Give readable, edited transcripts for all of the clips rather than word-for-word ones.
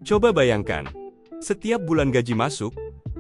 Coba bayangkan, setiap bulan gaji masuk,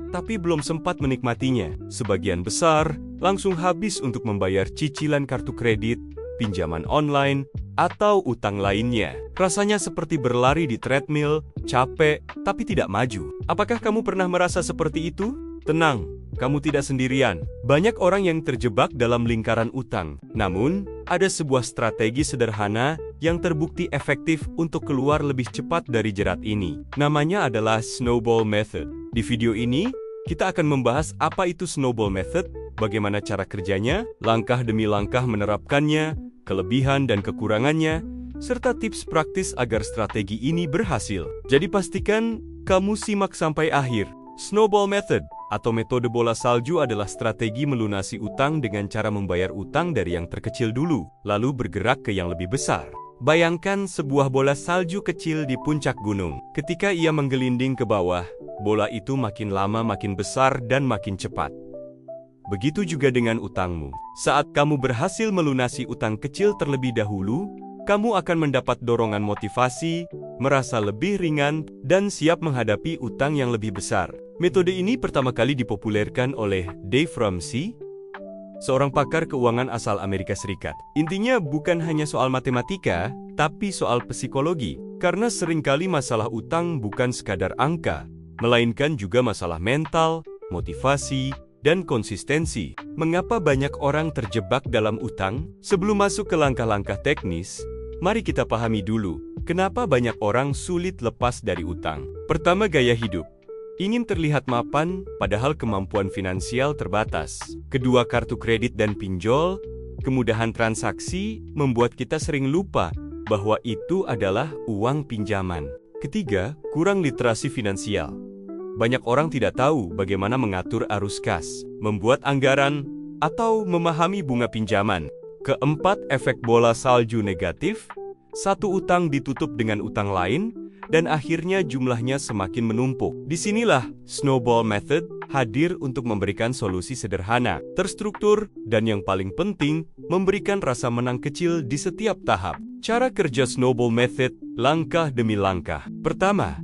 tapi belum sempat menikmatinya. Sebagian besar langsung habis untuk membayar cicilan kartu kredit, pinjaman online, atau utang lainnya. Rasanya seperti berlari di treadmill, capek, tapi tidak maju. Apakah kamu pernah merasa seperti itu? Tenang, kamu tidak sendirian. Banyak orang yang terjebak dalam lingkaran utang. Namun, ada sebuah strategi sederhana yang terbukti efektif untuk keluar lebih cepat dari jerat ini. Namanya adalah Snowball Method. Di video ini, kita akan membahas apa itu Snowball Method, bagaimana cara kerjanya, langkah demi langkah menerapkannya, kelebihan dan kekurangannya, serta tips praktis agar strategi ini berhasil. Jadi pastikan kamu simak sampai akhir. Snowball Method atau metode bola salju adalah strategi melunasi utang dengan cara membayar utang dari yang terkecil dulu, lalu bergerak ke yang lebih besar. Bayangkan sebuah bola salju kecil di puncak gunung. Ketika ia menggelinding ke bawah, bola itu makin lama makin besar dan makin cepat. Begitu juga dengan utangmu. Saat kamu berhasil melunasi utang kecil terlebih dahulu, kamu akan mendapat dorongan motivasi, merasa lebih ringan, dan siap menghadapi utang yang lebih besar. Metode ini pertama kali dipopulerkan oleh Dave Ramsey, seorang pakar keuangan asal Amerika Serikat. Intinya bukan hanya soal matematika, tapi soal psikologi. Karena seringkali masalah utang bukan sekadar angka, melainkan juga masalah mental, motivasi, dan konsistensi. Mengapa banyak orang terjebak dalam utang? Sebelum masuk ke langkah-langkah teknis, mari kita pahami dulu, kenapa banyak orang sulit lepas dari utang. Pertama, gaya hidup. Ingin terlihat mapan, padahal kemampuan finansial terbatas. Kedua, kartu kredit dan pinjol, kemudahan transaksi, membuat kita sering lupa bahwa itu adalah uang pinjaman. Ketiga, kurang literasi finansial. Banyak orang tidak tahu bagaimana mengatur arus kas, membuat anggaran, atau memahami bunga pinjaman. Keempat, efek bola salju negatif. Satu utang ditutup dengan utang lain, dan akhirnya jumlahnya semakin menumpuk. Disinilah Snowball Method hadir untuk memberikan solusi sederhana, terstruktur, dan yang paling penting, memberikan rasa menang kecil di setiap tahap. Cara kerja Snowball Method, langkah demi langkah. Pertama,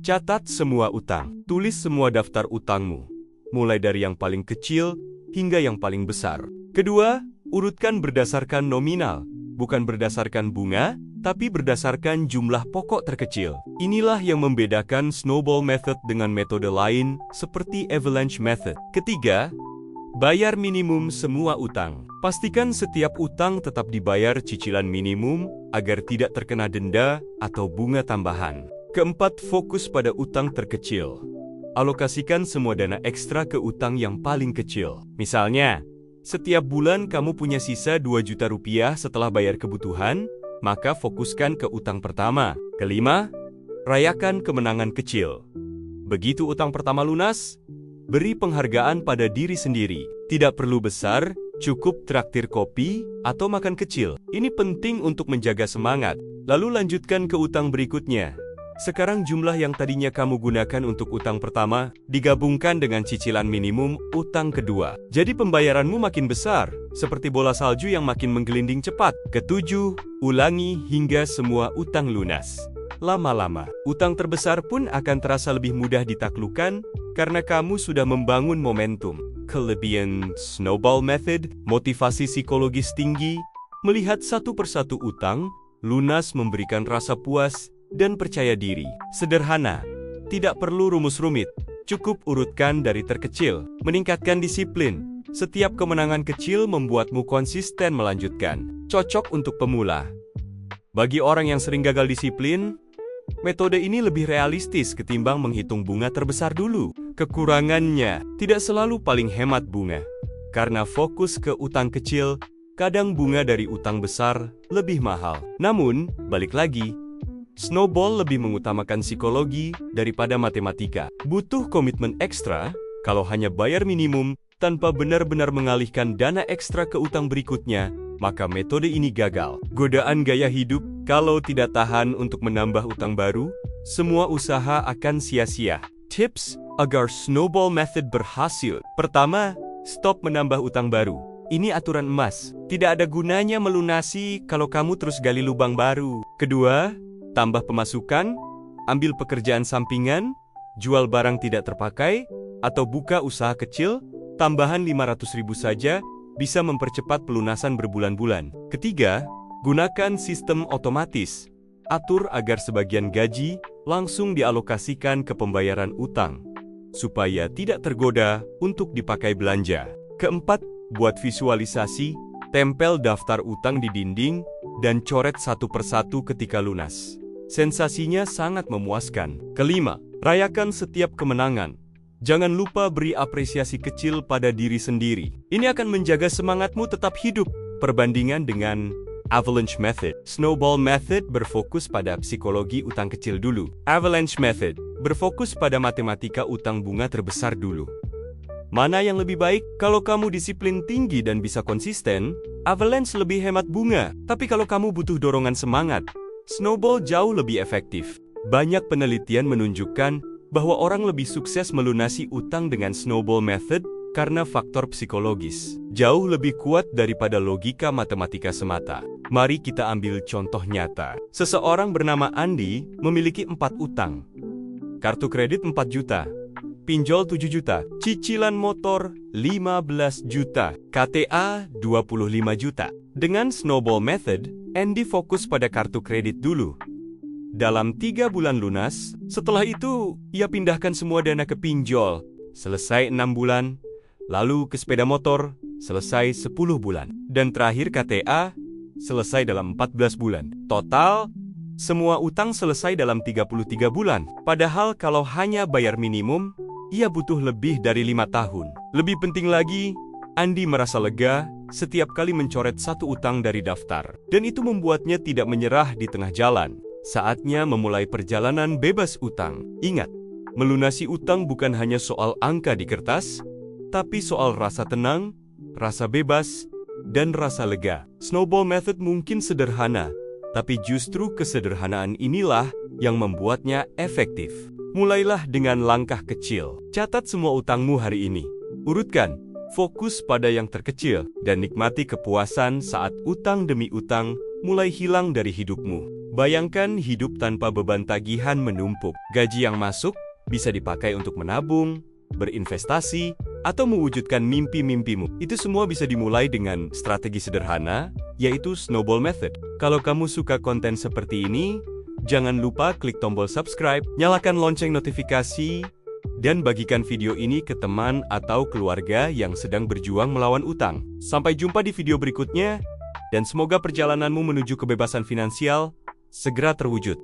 catat semua utang. Tulis semua daftar utangmu, mulai dari yang paling kecil hingga yang paling besar. Kedua, urutkan berdasarkan nominal, bukan berdasarkan bunga, tapi berdasarkan jumlah pokok terkecil. Inilah yang membedakan Snowball Method dengan metode lain seperti Avalanche Method. Ketiga, bayar minimum semua utang. Pastikan setiap utang tetap dibayar cicilan minimum agar tidak terkena denda atau bunga tambahan. Keempat, fokus pada utang terkecil. Alokasikan semua dana ekstra ke utang yang paling kecil. Misalnya, setiap bulan kamu punya sisa 2 juta rupiah setelah bayar kebutuhan, maka fokuskan ke utang pertama. Kelima, rayakan kemenangan kecil. Begitu utang pertama lunas, beri penghargaan pada diri sendiri. Tidak perlu besar, cukup traktir kopi atau makan kecil. Ini penting untuk menjaga semangat. Lalu lanjutkan ke utang berikutnya. Sekarang jumlah yang tadinya kamu gunakan untuk utang pertama digabungkan dengan cicilan minimum utang kedua. Jadi pembayaranmu makin besar, seperti bola salju yang makin menggelinding cepat. Ketujuh, ulangi hingga semua utang lunas. Lama-lama, utang terbesar pun akan terasa lebih mudah ditaklukkan karena kamu sudah membangun momentum. Kelebihan Snowball Method, motivasi psikologis tinggi, melihat satu persatu utang, lunas memberikan rasa puas, dan percaya diri. Sederhana, tidak perlu rumus rumit, cukup urutkan dari terkecil. Meningkatkan disiplin, setiap kemenangan kecil membuatmu konsisten melanjutkan. Cocok untuk pemula. Bagi orang yang sering gagal disiplin, metode ini lebih realistis ketimbang menghitung bunga terbesar dulu. Kekurangannya, tidak selalu paling hemat bunga. Karena fokus ke utang kecil, kadang bunga dari utang besar lebih mahal. Namun, balik lagi, Snowball lebih mengutamakan psikologi daripada matematika. Butuh komitmen ekstra kalau hanya bayar minimum tanpa benar-benar mengalihkan dana ekstra ke utang berikutnya, maka metode ini gagal. Godaan gaya hidup, kalau tidak tahan untuk menambah utang baru, semua usaha akan sia-sia. Tips agar Snowball Method berhasil. Pertama, stop menambah utang baru. Ini aturan emas. Tidak ada gunanya melunasi kalau kamu terus gali lubang baru. Kedua, tambah pemasukan Ambil pekerjaan sampingan, jual barang tidak terpakai, atau buka usaha kecil, tambahan 500.000 saja bisa mempercepat pelunasan berbulan-bulan. Ketiga, gunakan sistem otomatis. Atur agar sebagian gaji langsung dialokasikan ke pembayaran utang, supaya tidak tergoda untuk dipakai belanja. Keempat, buat visualisasi, tempel daftar utang di dinding, dan coret satu persatu ketika lunas. Sensasinya sangat memuaskan. Kelima, rayakan setiap kemenangan. Jangan lupa beri apresiasi kecil pada diri sendiri. Ini akan menjaga semangatmu tetap hidup. Perbandingan dengan Avalanche Method. Snowball Method berfokus pada psikologi utang kecil dulu. Avalanche Method berfokus pada matematika utang bunga terbesar dulu. Mana yang lebih baik? Kalau kamu disiplin tinggi dan bisa konsisten, Avalanche lebih hemat bunga. Tapi kalau kamu butuh dorongan semangat, Snowball jauh lebih efektif. Banyak penelitian menunjukkan bahwa orang lebih sukses melunasi utang dengan Snowball Method karena faktor psikologis. Jauh lebih kuat daripada logika matematika semata. Mari kita ambil contoh nyata. Seseorang bernama Andi memiliki 4 utang. Kartu kredit 4 juta, pinjol 7 juta, cicilan motor 15 juta, KTA 25 juta. Dengan Snowball Method, Andy fokus pada kartu kredit dulu. Dalam 3 bulan lunas, setelah itu ia pindahkan semua dana ke pinjol. Selesai 6 bulan, lalu ke sepeda motor, selesai 10 bulan. Dan terakhir KTA, selesai dalam 14 bulan. Total, semua utang selesai dalam 33 bulan. Padahal kalau hanya bayar minimum, ia butuh lebih dari 5 tahun. Lebih penting lagi, Andi merasa lega setiap kali mencoret satu utang dari daftar. Dan itu membuatnya tidak menyerah di tengah jalan. Saatnya memulai perjalanan bebas utang. Ingat, melunasi utang bukan hanya soal angka di kertas, tapi soal rasa tenang, rasa bebas, dan rasa lega. Snowball Method mungkin sederhana, tapi justru kesederhanaan inilah yang membuatnya efektif. Mulailah dengan langkah kecil. Catat semua utangmu hari ini. Urutkan, fokus pada yang terkecil, dan nikmati kepuasan saat utang demi utang mulai hilang dari hidupmu. Bayangkan hidup tanpa beban tagihan menumpuk. Gaji yang masuk bisa dipakai untuk menabung, berinvestasi, atau mewujudkan mimpi-mimpimu. Itu semua bisa dimulai dengan strategi sederhana, yaitu Snowball Method. Kalau kamu suka konten seperti ini, jangan lupa klik tombol subscribe, nyalakan lonceng notifikasi, dan bagikan video ini ke teman atau keluarga yang sedang berjuang melawan utang. Sampai jumpa di video berikutnya, dan semoga perjalananmu menuju kebebasan finansial segera terwujud.